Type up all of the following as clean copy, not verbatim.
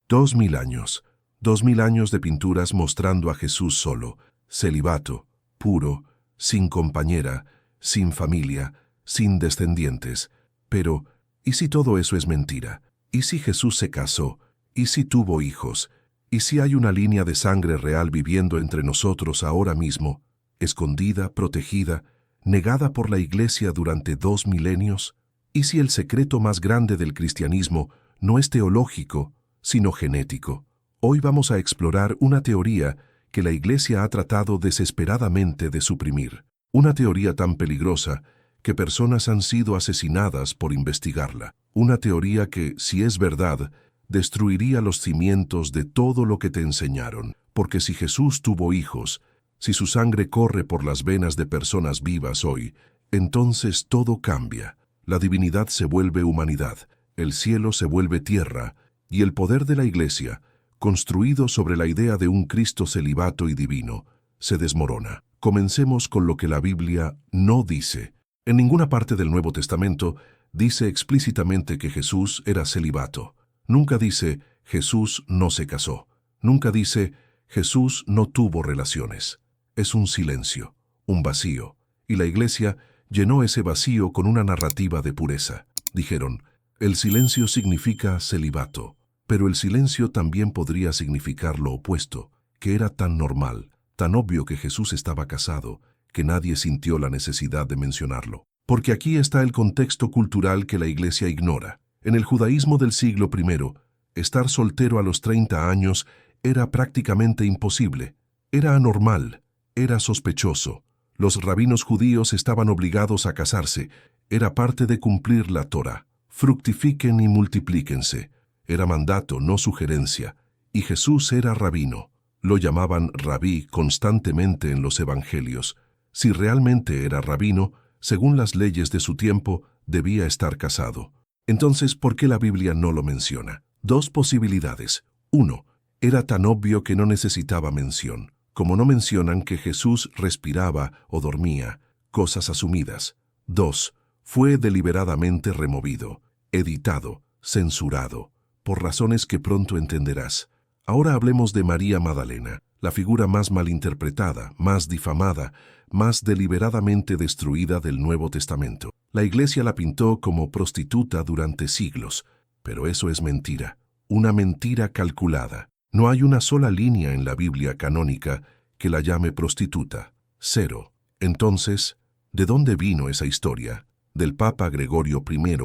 2000 años. 2000 años de pinturas mostrando a Jesús solo, celibato, puro, sin compañera, sin familia, sin descendientes. Pero, ¿y si todo eso es mentira? ¿Y si Jesús se casó? ¿Y si tuvo hijos? ¿Y si hay una línea de sangre real viviendo entre nosotros ahora mismo, escondida, protegida, negada por la Iglesia durante 2 milenios? ¿Y si el secreto más grande del cristianismo no es teológico, sino genético? Hoy vamos a explorar una teoría que la Iglesia ha tratado desesperadamente de suprimir. Una teoría tan peligrosa que personas han sido asesinadas por investigarla. Una teoría que, si es verdad, destruiría los cimientos de todo lo que te enseñaron. Porque si Jesús tuvo hijos, si su sangre corre por las venas de personas vivas hoy, entonces todo cambia. La divinidad se vuelve humanidad, el cielo se vuelve tierra, y el poder de la Iglesia, construido sobre la idea de un Cristo celibato y divino, se desmorona. Comencemos con lo que la Biblia no dice. En ninguna parte del Nuevo Testamento dice explícitamente que Jesús era celibato. Nunca dice Jesús no se casó. Nunca dice Jesús no tuvo relaciones. Es un silencio, un vacío. Y la Iglesia llenó ese vacío con una narrativa de pureza. Dijeron, el silencio significa celibato. Pero el silencio también podría significar lo opuesto, que era tan normal, tan obvio que Jesús estaba casado, que nadie sintió la necesidad de mencionarlo. Porque aquí está el contexto cultural que la Iglesia ignora. En el judaísmo del siglo I, estar soltero a los 30 años era prácticamente imposible. Era anormal, era sospechoso. Los rabinos judíos estaban obligados a casarse. Era parte de cumplir la Torá. Fructifiquen y multiplíquense. Era mandato, no sugerencia. Y Jesús era rabino. Lo llamaban rabí constantemente en los evangelios. Si realmente era rabino, según las leyes de su tiempo, debía estar casado. Entonces, ¿por qué la Biblia no lo menciona? Dos posibilidades. 1. Era tan obvio que no necesitaba mención, como no mencionan que Jesús respiraba o dormía, cosas asumidas. 2. Fue deliberadamente removido, editado, censurado, por razones que pronto entenderás. Ahora hablemos de María Magdalena, la figura más malinterpretada, más difamada, más deliberadamente destruida del Nuevo Testamento. La Iglesia la pintó como prostituta durante siglos, pero eso es mentira, una mentira calculada. No hay una sola línea en la Biblia canónica que la llame prostituta. 0. Entonces, ¿de dónde vino esa historia? Del Papa Gregorio I,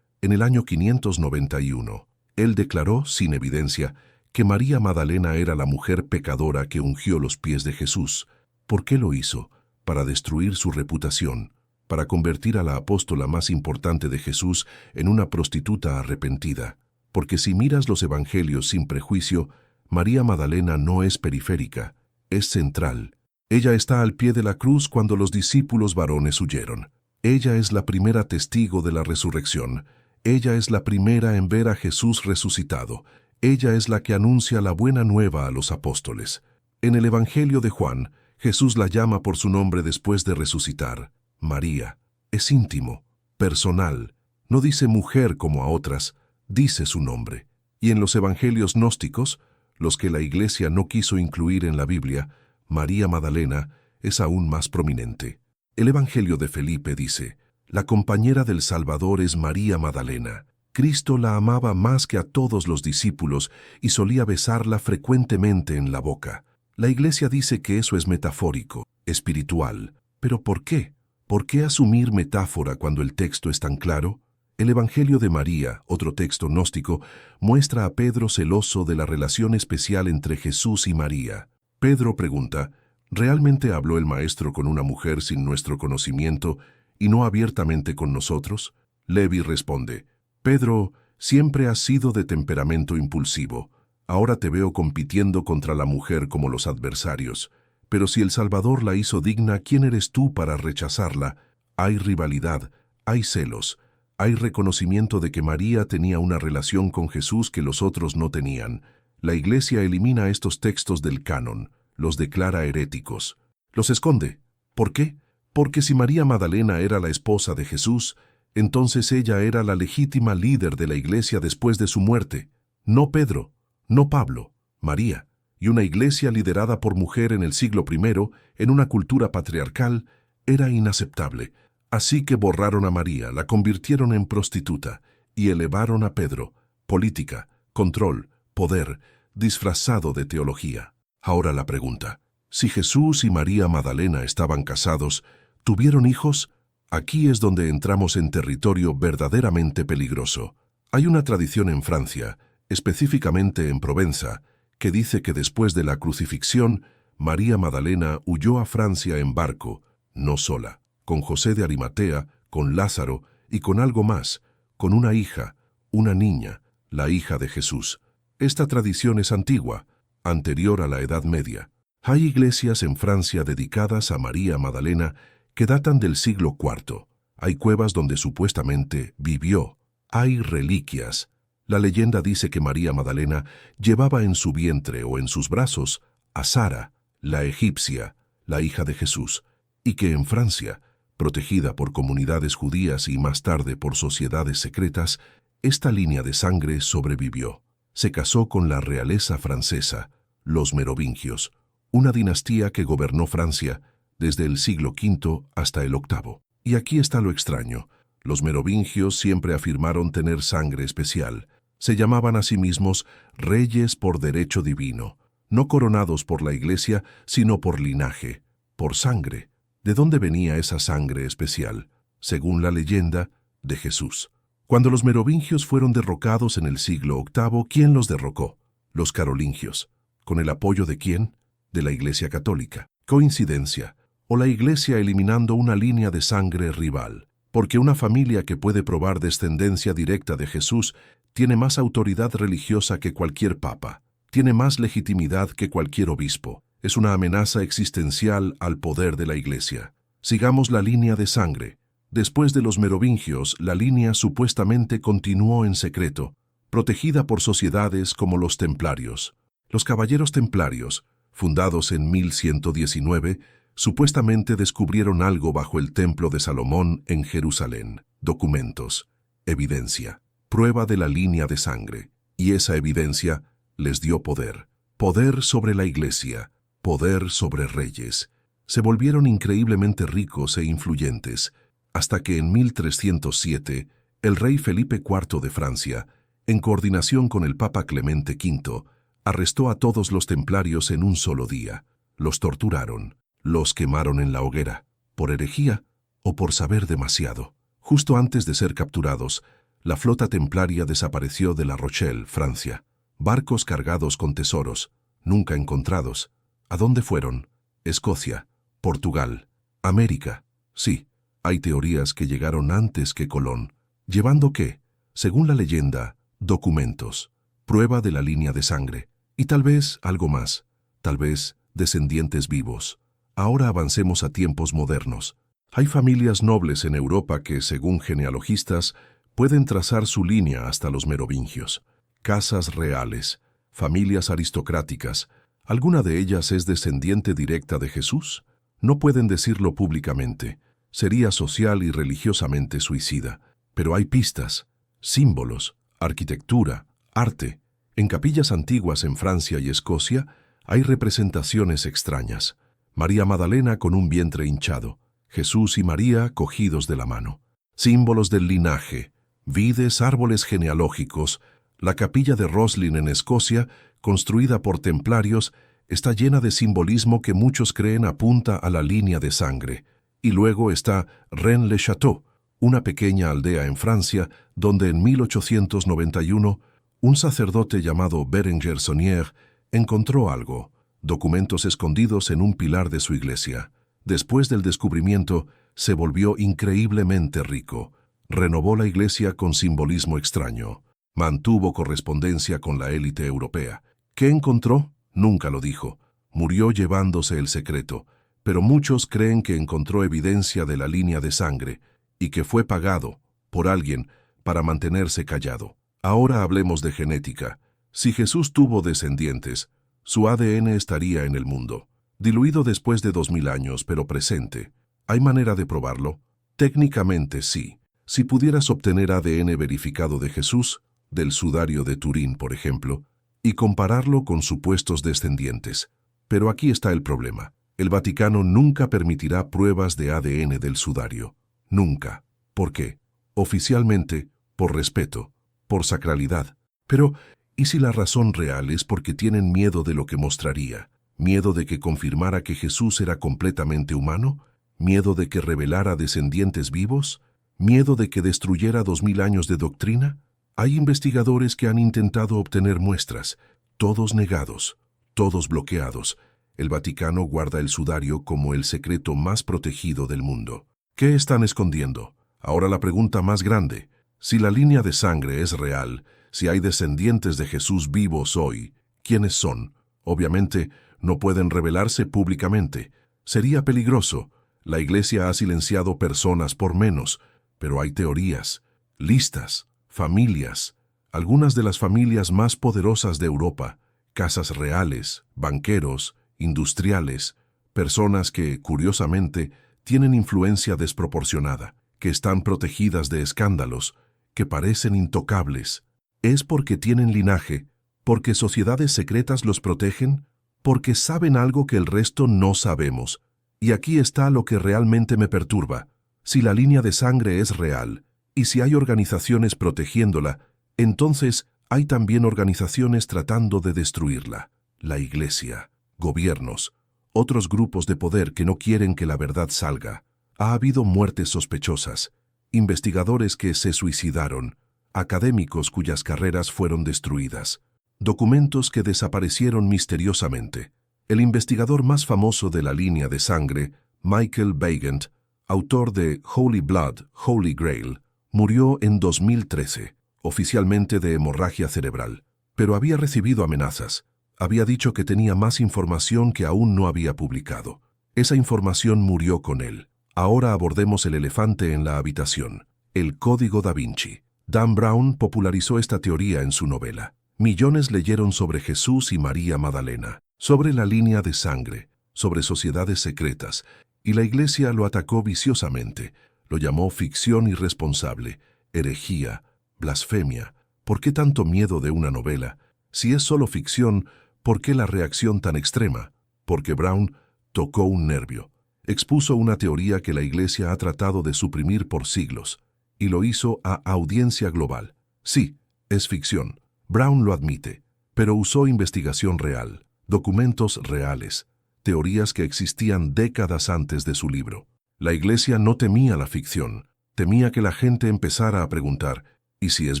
en el año 591. Él declaró, sin evidencia, que María Magdalena era la mujer pecadora que ungió los pies de Jesús. ¿Por qué lo hizo? Para destruir su reputación, para convertir a la apóstola más importante de Jesús en una prostituta arrepentida. Porque si miras los evangelios sin prejuicio, María Magdalena no es periférica, es central. Ella está al pie de la cruz cuando los discípulos varones huyeron. Ella es la primera testigo de la resurrección. Ella es la primera en ver a Jesús resucitado. Ella es la que anuncia la buena nueva a los apóstoles. En el Evangelio de Juan, Jesús la llama por su nombre después de resucitar. María. Es íntimo, personal. No dice mujer como a otras, dice su nombre. Y en los evangelios gnósticos, los que la Iglesia no quiso incluir en la Biblia, María Magdalena es aún más prominente. El Evangelio de Felipe dice, la compañera del Salvador es María Magdalena. Cristo la amaba más que a todos los discípulos y solía besarla frecuentemente en la boca. La Iglesia dice que eso es metafórico, espiritual. ¿Pero por qué? ¿Por qué asumir metáfora cuando el texto es tan claro? El Evangelio de María, otro texto gnóstico, muestra a Pedro celoso de la relación especial entre Jesús y María. Pedro pregunta, ¿realmente habló el Maestro con una mujer sin nuestro conocimiento y no abiertamente con nosotros? Levi responde, Pedro, siempre has sido de temperamento impulsivo. Ahora te veo compitiendo contra la mujer como los adversarios. Pero si el Salvador la hizo digna, ¿quién eres tú para rechazarla? Hay rivalidad, hay celos, hay reconocimiento de que María tenía una relación con Jesús que los otros no tenían. La Iglesia elimina estos textos del canon, los declara heréticos. Los esconde. ¿Por qué? Porque si María Magdalena era la esposa de Jesús, entonces ella era la legítima líder de la Iglesia después de su muerte. No Pedro, No Pablo, María, y una iglesia liderada por mujer en el siglo I, en una cultura patriarcal, era inaceptable. Así que borraron a María, la convirtieron en prostituta y elevaron a Pedro, política, control, poder, disfrazado de teología. Ahora la pregunta, si Jesús y María Magdalena estaban casados, ¿tuvieron hijos? Aquí es donde entramos en territorio verdaderamente peligroso. Hay una tradición en Francia, específicamente en Provenza, que dice que después de la crucifixión, María Magdalena huyó a Francia en barco, no sola, con José de Arimatea, con Lázaro y con algo más, con una hija, una niña, la hija de Jesús. Esta tradición es antigua, anterior a la Edad Media. Hay iglesias en Francia dedicadas a María Magdalena que datan del siglo IV. Hay cuevas donde supuestamente vivió. Hay reliquias. La leyenda dice que María Magdalena llevaba en su vientre o en sus brazos a Sara, la egipcia, la hija de Jesús, y que en Francia, protegida por comunidades judías y más tarde por sociedades secretas, esta línea de sangre sobrevivió. Se casó con la realeza francesa, los merovingios, una dinastía que gobernó Francia desde el siglo V hasta el VIII. Y aquí está lo extraño. Los merovingios siempre afirmaron tener sangre especial. Se llamaban a sí mismos reyes por derecho divino, no coronados por la Iglesia, sino por linaje, por sangre. ¿De dónde venía esa sangre especial? Según la leyenda, de Jesús. Cuando los merovingios fueron derrocados en el siglo VIII, ¿quién los derrocó? Los carolingios. ¿Con el apoyo de quién? De la Iglesia Católica. ¿Coincidencia? ¿O la Iglesia eliminando una línea de sangre rival? Porque una familia que puede probar descendencia directa de Jesús tiene más autoridad religiosa que cualquier papa, tiene más legitimidad que cualquier obispo. Es una amenaza existencial al poder de la Iglesia. Sigamos la línea de sangre. Después de los merovingios, la línea supuestamente continuó en secreto, protegida por sociedades como los templarios. Los caballeros templarios, fundados en 1119, supuestamente descubrieron algo bajo el templo de Salomón en Jerusalén. Documentos, evidencia, prueba de la línea de sangre. Y esa evidencia les dio poder. Poder sobre la Iglesia, poder sobre reyes. Se volvieron increíblemente ricos e influyentes, hasta que en 1307, el rey Felipe IV de Francia, en coordinación con el Papa Clemente V, arrestó a todos los templarios en un solo día. Los torturaron, los quemaron en la hoguera, por herejía o por saber demasiado. Justo antes de ser capturados, la flota templaria desapareció de La Rochelle, Francia. Barcos cargados con tesoros, nunca encontrados. ¿A dónde fueron? Escocia, Portugal, América. Sí, hay teorías que llegaron antes que Colón. ¿Llevando qué? Según la leyenda, documentos, prueba de la línea de sangre, y tal vez algo más, tal vez descendientes vivos. Ahora avancemos a tiempos modernos. Hay familias nobles en Europa que, según genealogistas, pueden trazar su línea hasta los merovingios. Casas reales, familias aristocráticas. ¿Alguna de ellas es descendiente directa de Jesús? No pueden decirlo públicamente. Sería social y religiosamente suicida. Pero hay pistas, símbolos, arquitectura, arte. En capillas antiguas en Francia y Escocia hay representaciones extrañas. María Magdalena con un vientre hinchado, Jesús y María cogidos de la mano. Símbolos del linaje, vides, árboles genealógicos. La capilla de Roslin en Escocia, construida por templarios, está llena de simbolismo que muchos creen apunta a la línea de sangre. Y luego está Rennes-le-Château, una pequeña aldea en Francia, donde en 1891 un sacerdote llamado Berenger Saunier encontró algo, documentos escondidos en un pilar de su iglesia. Después del descubrimiento, se volvió increíblemente rico. Renovó la iglesia con simbolismo extraño. Mantuvo correspondencia con la élite europea. ¿Qué encontró? Nunca lo dijo. Murió llevándose el secreto. Pero muchos creen que encontró evidencia de la línea de sangre y que fue pagado por alguien para mantenerse callado. Ahora hablemos de genética. Si Jesús tuvo descendientes, su ADN estaría en el mundo. Diluido después de 2000 años, pero presente. ¿Hay manera de probarlo? Técnicamente sí. Si pudieras obtener ADN verificado de Jesús, del sudario de Turín, por ejemplo, y compararlo con supuestos descendientes. Pero aquí está el problema. El Vaticano nunca permitirá pruebas de ADN del sudario. Nunca. ¿Por qué? Oficialmente, por respeto, por sacralidad. Pero, ¿y si la razón real es porque tienen miedo de lo que mostraría? ¿Miedo de que confirmara que Jesús era completamente humano? ¿Miedo de que revelara descendientes vivos? ¿Miedo de que destruyera 2000 años de doctrina? Hay investigadores que han intentado obtener muestras, todos negados, todos bloqueados. El Vaticano guarda el sudario como el secreto más protegido del mundo. ¿Qué están escondiendo? Ahora la pregunta más grande. Si la línea de sangre es real, si hay descendientes de Jesús vivos hoy, ¿quiénes son? Obviamente, no pueden revelarse públicamente. Sería peligroso. La Iglesia ha silenciado personas por menos, pero hay teorías, listas, familias, algunas de las familias más poderosas de Europa, casas reales, banqueros, industriales, personas que, curiosamente, tienen influencia desproporcionada, que están protegidas de escándalos, que parecen intocables. ¿Es porque tienen linaje, porque sociedades secretas los protegen, porque saben algo que el resto no sabemos? Y aquí está lo que realmente me perturba. Si la línea de sangre es real, y si hay organizaciones protegiéndola, entonces hay también organizaciones tratando de destruirla. La Iglesia, gobiernos, otros grupos de poder que no quieren que la verdad salga. Ha habido muertes sospechosas, investigadores que se suicidaron, académicos cuyas carreras fueron destruidas, documentos que desaparecieron misteriosamente. El investigador más famoso de la línea de sangre, Michael Weigand, autor de Holy Blood, Holy Grail, murió en 2013, oficialmente de hemorragia cerebral, pero había recibido amenazas. Había dicho que tenía más información que aún no había publicado. Esa información murió con él. Ahora abordemos el elefante en la habitación, el Código da Vinci. Dan Brown popularizó esta teoría en su novela. Millones leyeron sobre Jesús y María Magdalena, sobre la línea de sangre, sobre sociedades secretas, y la Iglesia lo atacó viciosamente. Lo llamó ficción irresponsable, herejía, blasfemia. ¿Por qué tanto miedo de una novela? Si es solo ficción, ¿por qué la reacción tan extrema? Porque Brown tocó un nervio. Expuso una teoría que la Iglesia ha tratado de suprimir por siglos, y lo hizo a audiencia global. Sí, es ficción. Brown lo admite, pero usó investigación real, documentos reales, teorías que existían décadas antes de su libro. La Iglesia no temía la ficción, temía que la gente empezara a preguntar, ¿y si es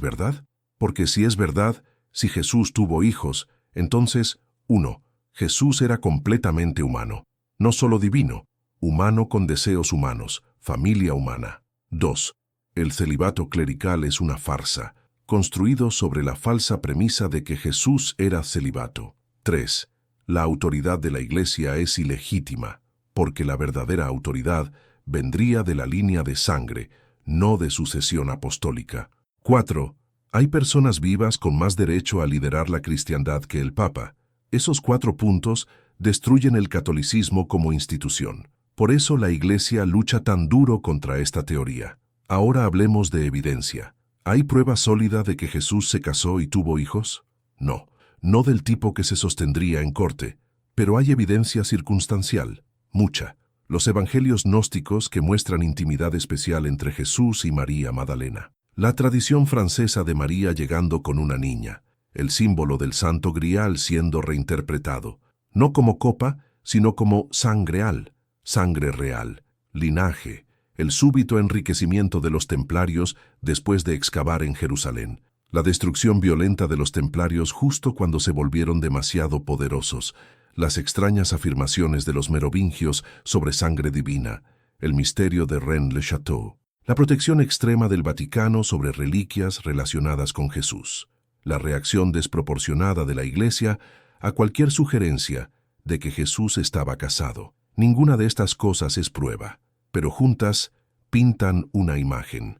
verdad? Porque si es verdad, si Jesús tuvo hijos, entonces, 1. Jesús era completamente humano, no solo divino, humano con deseos humanos, familia humana. 2. El celibato clerical es una farsa, construido sobre la falsa premisa de que Jesús era celibato. 3. La autoridad de la Iglesia es ilegítima, porque la verdadera autoridad vendría de la línea de sangre, no de sucesión apostólica. 4. Hay personas vivas con más derecho a liderar la cristiandad que el Papa. Esos 4 puntos destruyen el catolicismo como institución. Por eso la Iglesia lucha tan duro contra esta teoría. Ahora hablemos de evidencia. ¿Hay prueba sólida de que Jesús se casó y tuvo hijos? No, no del tipo que se sostendría en corte, pero hay evidencia circunstancial, mucha. Los evangelios gnósticos que muestran intimidad especial entre Jesús y María Magdalena. La tradición francesa de María llegando con una niña, el símbolo del Santo Grial siendo reinterpretado, no como copa, sino como sangreal, sangre real, linaje, el súbito enriquecimiento de los templarios después de excavar en Jerusalén, la destrucción violenta de los templarios justo cuando se volvieron demasiado poderosos, las extrañas afirmaciones de los merovingios sobre sangre divina, el misterio de Rennes-le-Château, la protección extrema del Vaticano sobre reliquias relacionadas con Jesús, la reacción desproporcionada de la Iglesia a cualquier sugerencia de que Jesús estaba casado. Ninguna de estas cosas es prueba, pero juntas pintan una imagen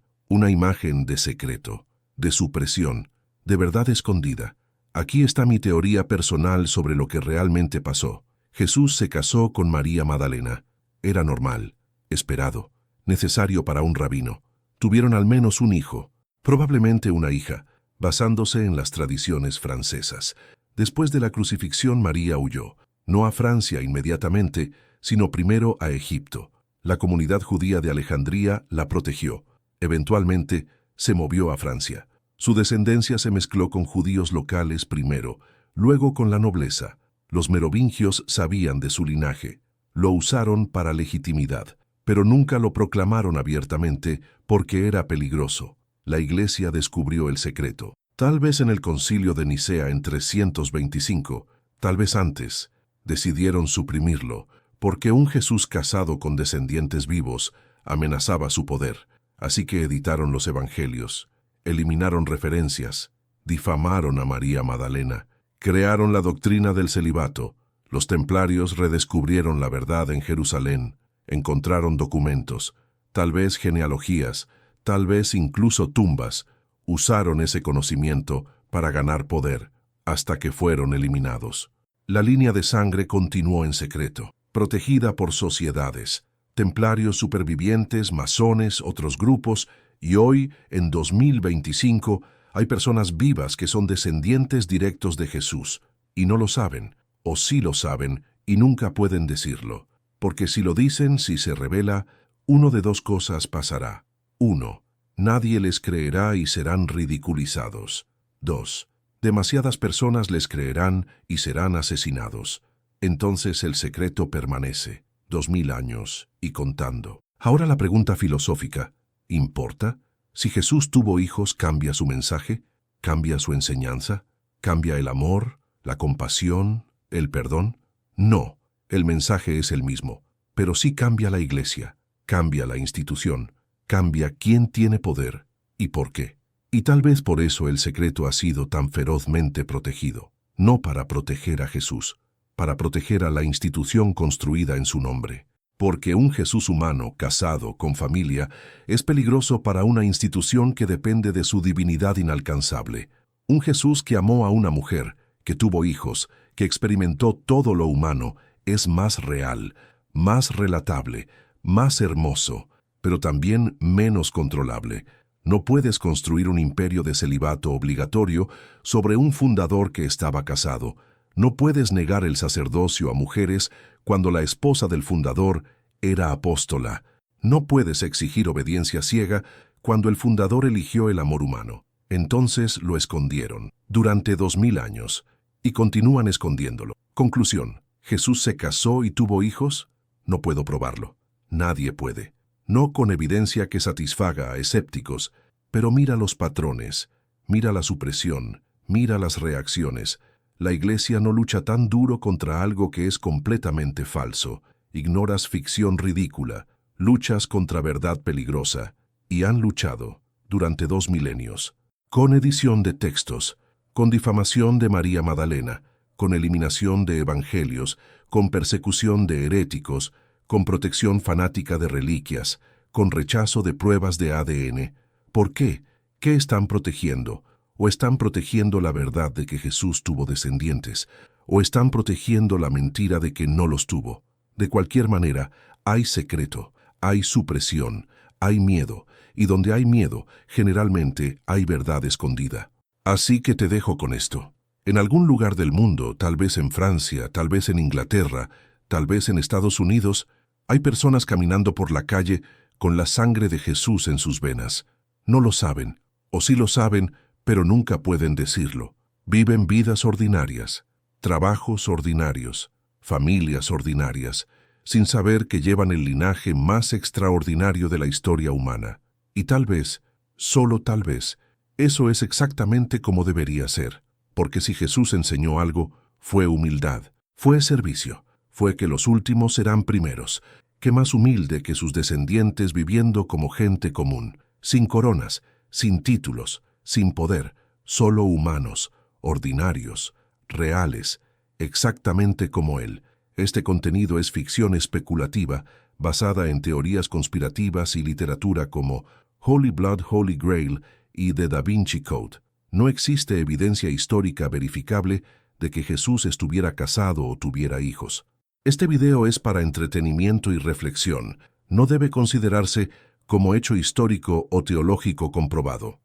de secreto, de supresión, de verdad escondida. Aquí está mi teoría personal sobre lo que realmente pasó. Jesús se casó con María Magdalena. Era normal, esperado, necesario para un rabino. Tuvieron al menos un hijo, probablemente una hija, basándose en las tradiciones francesas. Después de la crucifixión, María huyó, no a Francia inmediatamente, sino primero a Egipto. La comunidad judía de Alejandría la protegió. Eventualmente, se movió a Francia. Su descendencia se mezcló con judíos locales primero, luego con la nobleza. Los merovingios sabían de su linaje. Lo usaron para legitimidad, pero nunca lo proclamaron abiertamente porque era peligroso. La Iglesia descubrió el secreto. Tal vez en el Concilio de Nicea en 325, tal vez antes, decidieron suprimirlo, porque un Jesús casado con descendientes vivos amenazaba su poder. Así que editaron los evangelios, eliminaron referencias, difamaron a María Magdalena, crearon la doctrina del celibato. Los templarios redescubrieron la verdad en Jerusalén, encontraron documentos, tal vez genealogías, tal vez incluso tumbas. Usaron ese conocimiento para ganar poder, hasta que fueron eliminados. La línea de sangre continuó en secreto, protegida por sociedades, templarios supervivientes, masones, otros grupos, y hoy, en 2025, hay personas vivas que son descendientes directos de Jesús, y no lo saben, o sí lo saben, y nunca pueden decirlo, porque si lo dicen, si se revela, uno de dos cosas pasará. 1. Nadie les creerá y serán ridiculizados. 2. Demasiadas personas les creerán y serán asesinados. Entonces el secreto permanece, 2000 años y contando. Ahora la pregunta filosófica, ¿importa? Si Jesús tuvo hijos, ¿cambia su mensaje? ¿Cambia su enseñanza? ¿Cambia el amor, la compasión, el perdón? No, el mensaje es el mismo, pero sí cambia la Iglesia, cambia la institución, cambia quién tiene poder y por qué. Y tal vez por eso el secreto ha sido tan ferozmente protegido, no para proteger a Jesús, para proteger a la institución construida en su nombre. Porque un Jesús humano, casado, con familia, es peligroso para una institución que depende de su divinidad inalcanzable. Un Jesús que amó a una mujer, que tuvo hijos, que experimentó todo lo humano, es más real, más relatable, más hermoso, pero también menos controlable. No puedes construir un imperio de celibato obligatorio sobre un fundador que estaba casado. No puedes negar el sacerdocio a mujeres cuando la esposa del fundador era apóstola. No puedes exigir obediencia ciega cuando el fundador eligió el amor humano. Entonces lo escondieron durante 2000 años y continúan escondiéndolo. Conclusión: ¿Jesús se casó y tuvo hijos? No puedo probarlo. Nadie puede. No con evidencia que satisfaga a escépticos, pero mira los patrones, mira la supresión, mira las reacciones. La Iglesia no lucha tan duro contra algo que es completamente falso. Ignoras ficción ridícula, luchas contra verdad peligrosa, y han luchado durante 2 milenios. Con edición de textos, con difamación de María Magdalena, con eliminación de evangelios, con persecución de heréticos, con protección fanática de reliquias, con rechazo de pruebas de ADN. ¿Por qué? ¿Qué están protegiendo? ¿O están protegiendo la verdad de que Jesús tuvo descendientes? ¿O están protegiendo la mentira de que no los tuvo? De cualquier manera, hay secreto, hay supresión, hay miedo, y donde hay miedo, generalmente hay verdad escondida. Así que te dejo con esto. En algún lugar del mundo, tal vez en Francia, tal vez en Inglaterra, tal vez en Estados Unidos, hay personas caminando por la calle con la sangre de Jesús en sus venas. No lo saben, o sí lo saben, pero nunca pueden decirlo. Viven vidas ordinarias, trabajos ordinarios, familias ordinarias, sin saber que llevan el linaje más extraordinario de la historia humana. Y tal vez, solo tal vez, eso es exactamente como debería ser. Porque si Jesús enseñó algo, fue humildad, fue servicio, fue que los últimos serán primeros, que más humilde que sus descendientes viviendo como gente común, sin coronas, sin títulos, sin poder, solo humanos, ordinarios, reales, exactamente como Él. Este contenido es ficción especulativa, basada en teorías conspirativas y literatura como Holy Blood, Holy Grail y The Da Vinci Code. No existe evidencia histórica verificable de que Jesús estuviera casado o tuviera hijos. Este video es para entretenimiento y reflexión. No debe considerarse como hecho histórico o teológico comprobado.